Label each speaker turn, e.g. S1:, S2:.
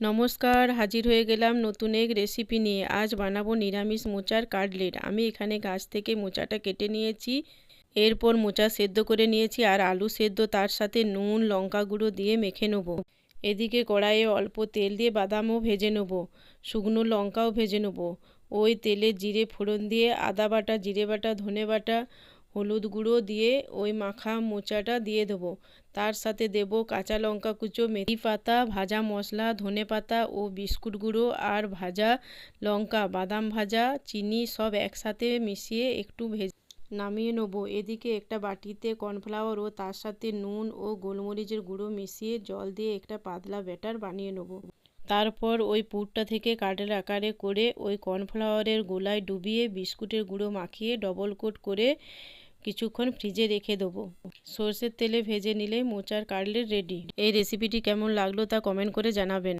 S1: নমস্কার, হাজির হয়ে গেলাম নতুন এক রেসিপি নিয়ে। আজ বানাবো নিরামিষ মোচার কাটলেট। আমি এখানে গাছ থেকে মোচাটা কেটে নিয়েছি, এরপর মোচা সেদ্ধ করে নিয়েছি আর আলু সেদ্ধ, তার সাথে নুন লঙ্কা গুঁড়ো দিয়ে মেখে নেবো। এদিকে কড়াইয়ে অল্প তেল দিয়ে বাদামও ভেজে নেবো, শুকনো লঙ্কাও ভেজে নেবো। ওই তেলে জিরে ফোড়ন দিয়ে আদা বাটা, জিরে বাটা, ধনে বাটা, হলুদ গুঁড়ো দিয়ে ওই মাখা মোচাটা দিয়ে দেবো। তার সাথে দেব কাঁচা লঙ্কা কুচো, মেথি পাতা, ভাজা মশলা, ধনে পাতা ও বিস্কুট গুঁড়ো আর ভাজা লঙ্কা, বাদাম ভাজা, চিনি সব একসাথে মিশিয়ে একটু ভেজে নামিয়ে নেব। এদিকে একটা বাটিতে কর্নফ্লাওয়ার ও তার সাথে নুন ও গোলমরিচের গুঁড়ো মিশিয়ে জল দিয়ে একটা পাতলা ব্যাটার বানিয়ে নেব। তারপর ওই পুরটা থেকে কাঠের আকারে করে ওই কর্নফ্লাওয়ারের গোলায় ডুবিয়ে বিস্কুটের গুঁড়ো মাখিয়ে ডবল কোট করে কিছুক্ষণ ফ্রিজে রেখে দেবো। সরষের তেলে ভেজে নিলেই মোচার কাটলেট রেডি। এই রেসিপিটি কেমন লাগলো তা কমেন্ট করে জানাবেন।